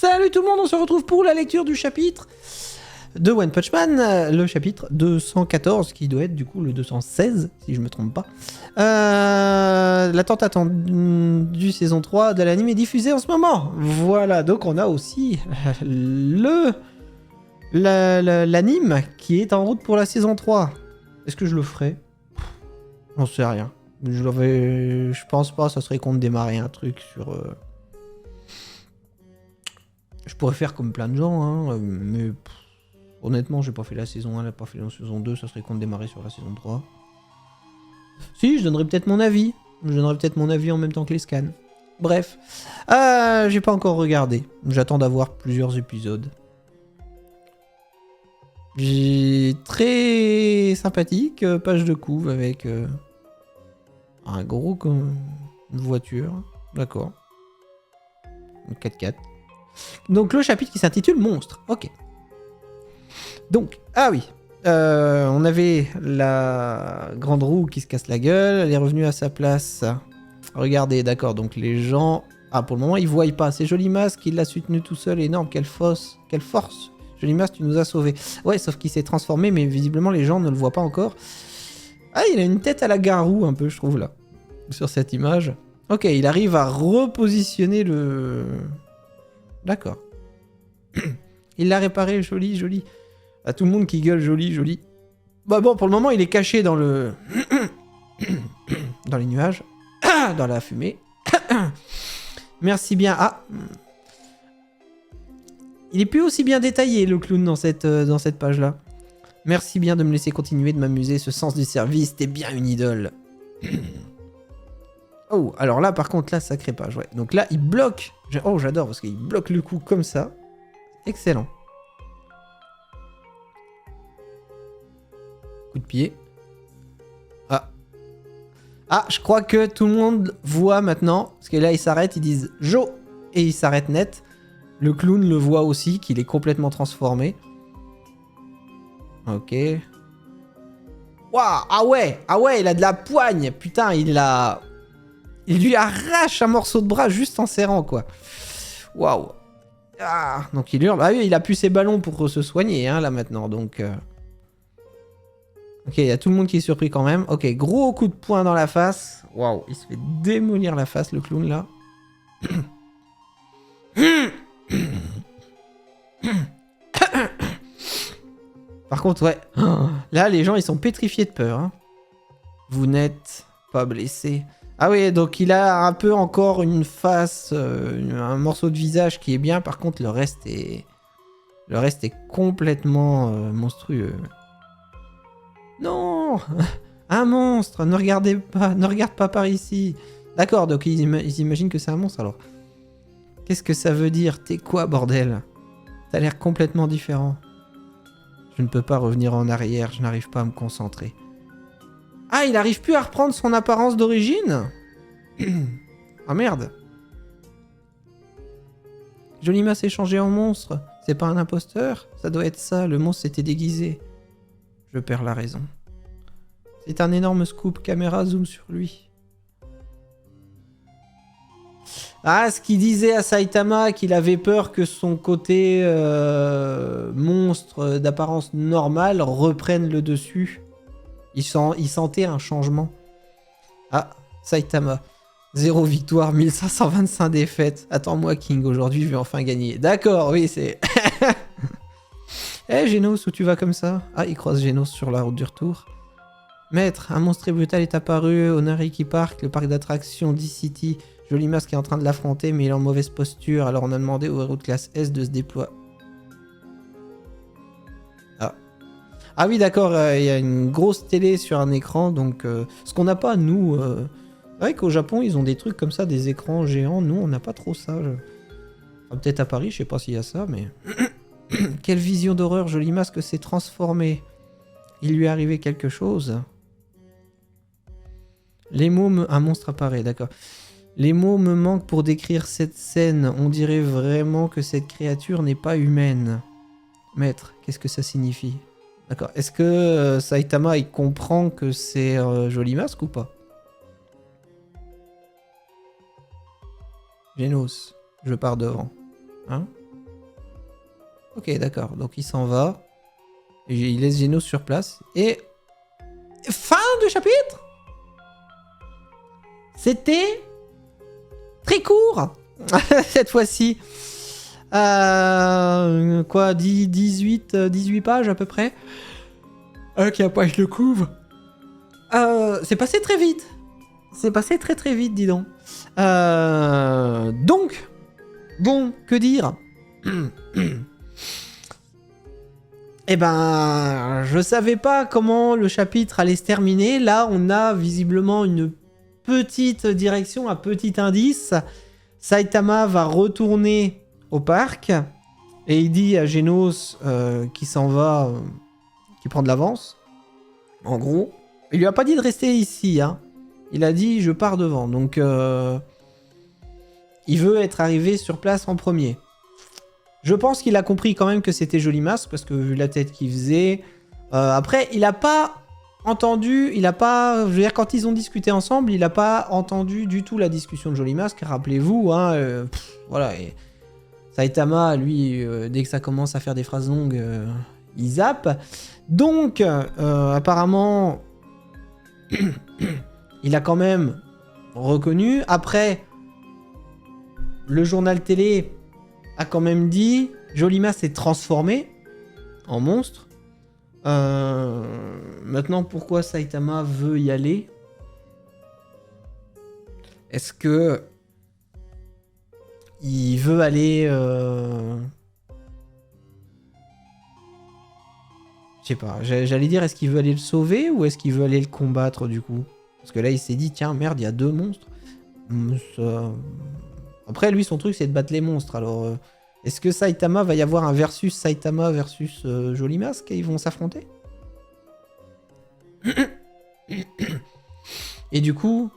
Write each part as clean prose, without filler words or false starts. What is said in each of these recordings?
Salut tout le monde, on se retrouve pour la lecture du chapitre de One Punch Man, le chapitre 214, qui doit être du coup le 216, si je me trompe pas. La tant attendue saison 3 de l'anime est diffusée en ce moment. Voilà, donc on a aussi l'anime qui est en route pour la saison 3. Est-ce que je le ferai? J'en sais rien. Je pense pas, ça serait con de démarrer un truc sur... Je pourrais faire comme plein de gens, hein, mais honnêtement, j'ai pas fait la saison 1, j'ai pas fait la saison 2, ça serait con de démarrer sur la saison 3. Si, je donnerais peut-être mon avis. Je donnerais peut-être mon avis en même temps que les scans. Bref, j'ai pas encore regardé. J'attends d'avoir plusieurs épisodes. J'ai très sympathique, page de couve avec un gros comme une voiture. D'accord. Une 4x4. Donc le chapitre qui s'intitule Monstre. Ok. Donc, ah oui. On avait la grande roue qui se casse la gueule. Elle est revenue à sa place. Regardez, d'accord. Donc les gens... Ah, pour le moment, ils voient pas. C'est Jolimas qui l'a soutenu tout seul. Énorme. Quelle force. Jolimas, tu nous as sauvés. Ouais, sauf qu'il s'est transformé, mais visiblement, les gens ne le voient pas encore. Ah, il a une tête à la Garou, un peu, je trouve, là. Sur cette image. Ok, il arrive à repositionner le... D'accord. Il l'a réparé, joli, joli. À tout le monde qui gueule joli, joli. Bah bon, pour le moment, il est caché dans le... dans les nuages. Dans la fumée. Merci bien. Ah. Il est plus aussi bien détaillé, le clown, dans cette page-là. Merci bien de me laisser continuer de m'amuser. Ce sens du service, t'es bien une idole. Oh, alors là, par contre, là, sacré page, ouais. Donc là, il bloque. Oh, j'adore, parce qu'il bloque le coup comme ça. Excellent. Coup de pied. Ah. Ah, je crois que tout le monde voit maintenant. Parce que là, ils s'arrêtent, ils disent « Jo !» et ils s'arrêtent net. Le clown le voit aussi, qu'il est complètement transformé. Ok. Waouh, ah ouais, il a de la poigne. Putain, il lui arrache un morceau de bras juste en serrant, quoi. Waouh. Ah, donc il hurle. Ah oui, il a pu ses ballons pour se soigner, hein, là, maintenant. Donc... Ok, il y a tout le monde qui est surpris quand même. Ok, gros coup de poing dans la face. Waouh, il se fait démolir la face, le clown, là. Par contre, ouais. Là, les gens, ils sont pétrifiés de peur. Hein. Vous n'êtes pas blessé. Ah oui, donc il a un peu encore une face, un morceau de visage qui est bien. Par contre, le reste est complètement monstrueux. Non, un monstre. Ne regarde pas par ici. D'accord, donc ils imaginent que c'est un monstre alors. Qu'est-ce que ça veut dire? T'es quoi, bordel? T'as l'air complètement différent. Je ne peux pas revenir en arrière. Je n'arrive pas à me concentrer. Ah, il arrive plus à reprendre son apparence d'origine? Ah merde. Jolimas s'est changé en monstre. C'est pas un imposteur? Ça doit être ça, le monstre s'était déguisé. Je perds la raison. C'est un énorme scoop, caméra zoom sur lui. Ah, ce qu'il disait à Saitama, qu'il avait peur que son côté monstre d'apparence normale reprenne le dessus. Il sentait un changement. Ah, Saitama. 0 victoire, 1525 défaites. Attends-moi, King, aujourd'hui, je vais enfin gagner. D'accord, oui, c'est... Eh, Genos, où tu vas comme ça? Ah, il croise Genos sur la route du retour. Maître, un monstre très brutal est apparu au Nariki Park, le parc d'attractions D-City. Jolimas qui est en train de l'affronter, mais il est en mauvaise posture, alors on a demandé au héros de classe S de se déployer. Ah oui, d'accord, il y a une grosse télé sur un écran, donc... ce qu'on n'a pas, nous... C'est vrai qu'au Japon, ils ont des trucs comme ça, des écrans géants. Nous, on n'a pas trop ça. Enfin, peut-être à Paris, je sais pas s'il y a ça, mais... Quelle vision d'horreur, Jolimas que s'est transformé. Il lui est arrivé quelque chose. Les mots Un monstre apparaît, d'accord. Les mots me manquent pour décrire cette scène. On dirait vraiment que cette créature n'est pas humaine. Maître, qu'est-ce que ça signifie? D'accord. Est-ce que Saitama, il comprend que c'est Jolimas ou pas? Genos, je pars devant. Hein? Ok, d'accord. Donc il s'en va. Et il laisse Genos sur place. Et... fin de chapitre. C'était... très court. Cette fois-ci. Quoi, 18 pages à peu près. Avec la page de couve. C'est passé très vite. C'est passé très très vite, dis donc. Donc, bon, que dire. Eh ben, je savais pas comment le chapitre allait se terminer. Là, on a visiblement une petite direction, un petit indice. Saitama va retourner au parc et il dit à Genos qu'il s'en va, qu'il prend de l'avance. En gros, il lui a pas dit de rester ici, hein. Il a dit je pars devant. Donc, il veut être arrivé sur place en premier. Je pense qu'il a compris quand même que c'était Jolimasque parce que vu la tête qu'il faisait. Après, il a pas entendu, il a pas, je veux dire, quand ils ont discuté ensemble, il a pas entendu du tout la discussion de Jolimasque. Rappelez-vous, hein, voilà. Et Saitama, lui, dès que ça commence à faire des phrases longues, il zappe. Donc, apparemment, il a quand même reconnu. Après, le journal télé a quand même dit Jolimasque s'est transformé en monstre. Maintenant, pourquoi Saitama veut y aller? Est-ce que il veut aller... Je sais pas, j'allais dire est-ce qu'il veut aller le sauver ou est-ce qu'il veut aller le combattre du coup? Parce que là il s'est dit tiens merde il y a 2 monstres. Après lui son truc c'est de battre les monstres alors est-ce que Saitama va y avoir un versus Saitama versus Jolimasque et ils vont s'affronter? Et du coup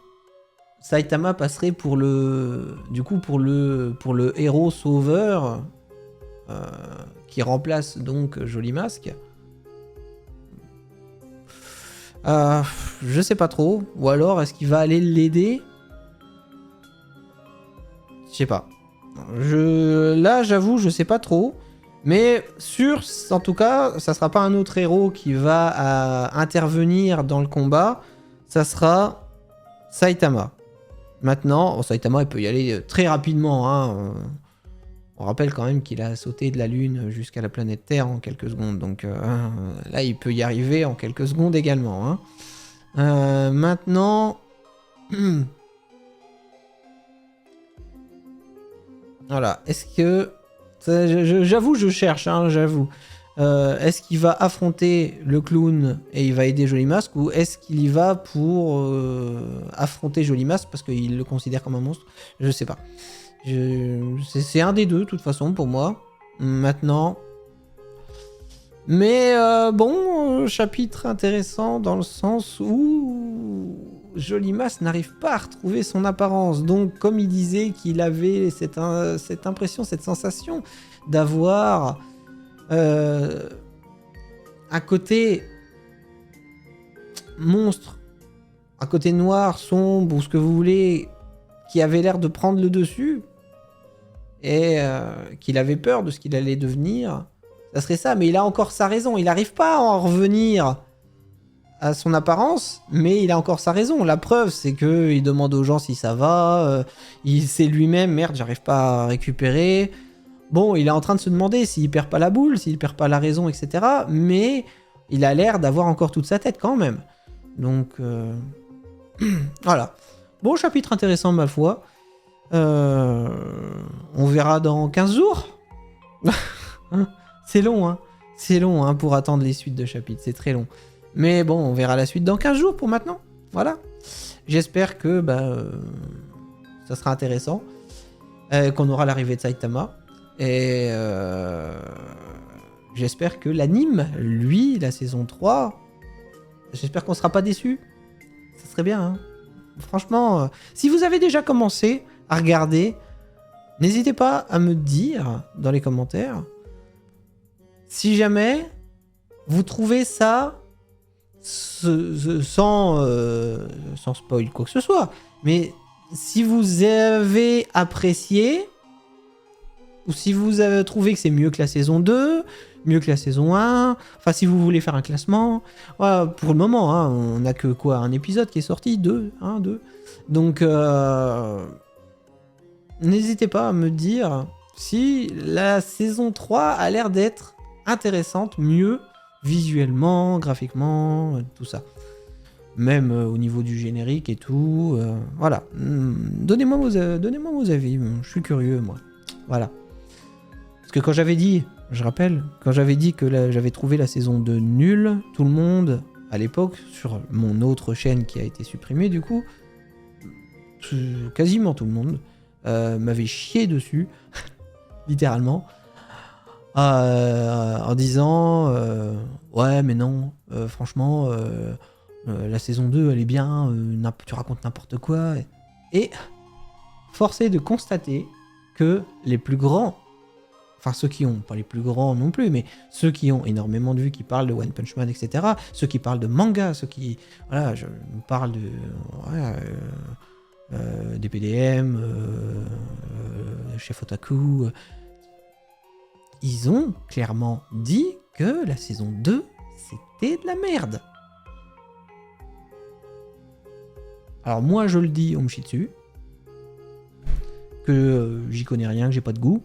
Saitama passerait pour le héros sauveur qui remplace donc Jolimasque. Je sais pas trop. Ou alors, est-ce qu'il va aller l'aider? Je sais pas. Là, j'avoue, je sais pas trop. Mais sûr, en tout cas, ça sera pas un autre héros qui va intervenir dans le combat. Ça sera Saitama. Maintenant, Saitama, il peut y aller très rapidement. Hein. On rappelle quand même qu'il a sauté de la Lune jusqu'à la planète Terre en quelques secondes. Donc là, il peut y arriver en quelques secondes également. Hein. Maintenant... voilà. Est-ce que... J'avoue, je cherche. Hein, j'avoue. Est-ce qu'il va affronter le clown et il va aider Jolimasque ou est-ce qu'il y va pour affronter Jolimasque parce qu'il le considère comme un monstre? Je sais pas. C'est un des deux, de toute façon, pour moi. Maintenant. Mais bon, chapitre intéressant dans le sens où Jolimasque n'arrive pas à retrouver son apparence. Donc, comme il disait qu'il avait cette impression, cette sensation d'avoir un côté monstre, un côté noir, sombre, ou ce que vous voulez, qui avait l'air de prendre le dessus, et qu'il avait peur de ce qu'il allait devenir, ça serait ça. Mais il a encore sa raison. Il n'arrive pas à en revenir à son apparence, mais il a encore sa raison. La preuve, c'est qu'il demande aux gens si ça va. Il sait lui-même, merde, j'arrive pas à récupérer. Bon, il est en train de se demander s'il perd pas la boule, s'il perd pas la raison, etc. Mais il a l'air d'avoir encore toute sa tête quand même. Donc, voilà. Bon, chapitre intéressant, ma foi. On verra dans 15 jours. C'est long, hein. C'est long, hein, pour attendre les suites de chapitres. C'est très long. Mais bon, on verra la suite dans 15 jours pour maintenant. Voilà. J'espère que ça sera intéressant. Qu'on aura l'arrivée de Saitama. Et j'espère que l'anime, lui, la saison 3, j'espère qu'on sera pas déçus. Ça serait bien, hein. Franchement, si vous avez déjà commencé à regarder, n'hésitez pas à me dire dans les commentaires si jamais vous trouvez ça sans spoil quoi que ce soit, mais si vous avez apprécié ou si vous avez trouvé que c'est mieux que la saison 2, mieux que la saison 1, enfin si vous voulez faire un classement, voilà, pour le moment, hein, on n'a que quoi, un épisode qui est sorti, 2, donc n'hésitez pas à me dire si la saison 3 a l'air d'être intéressante, mieux, visuellement, graphiquement, tout ça. Même au niveau du générique et tout, voilà. Donnez-moi vos avis, je suis curieux, moi. Voilà. Parce que quand j'avais dit, je rappelle, quand j'avais dit que j'avais trouvé la saison 2 nulle, tout le monde, à l'époque, sur mon autre chaîne qui a été supprimée du coup, quasiment tout le monde, m'avait chié dessus, littéralement, en disant ouais mais non, franchement, la saison 2 elle est bien, tu racontes n'importe quoi. Et force est de constater que les plus grands, enfin ceux qui ont, pas les plus grands non plus, mais ceux qui ont énormément de vues, qui parlent de One Punch Man, etc., ceux qui parlent de manga, ceux qui, voilà, je parle de, des PDM, Chef Otaku, ils ont clairement dit que la saison 2, c'était de la merde. Alors moi je le dis, on me chie dessus, que j'y connais rien, que j'ai pas de goût.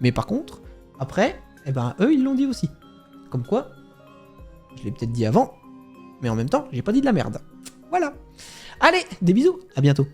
Mais par contre, après, eh ben eux ils l'ont dit aussi. Comme quoi, je l'ai peut-être dit avant, mais en même temps, j'ai pas dit de la merde. Voilà. Allez, des bisous, à bientôt.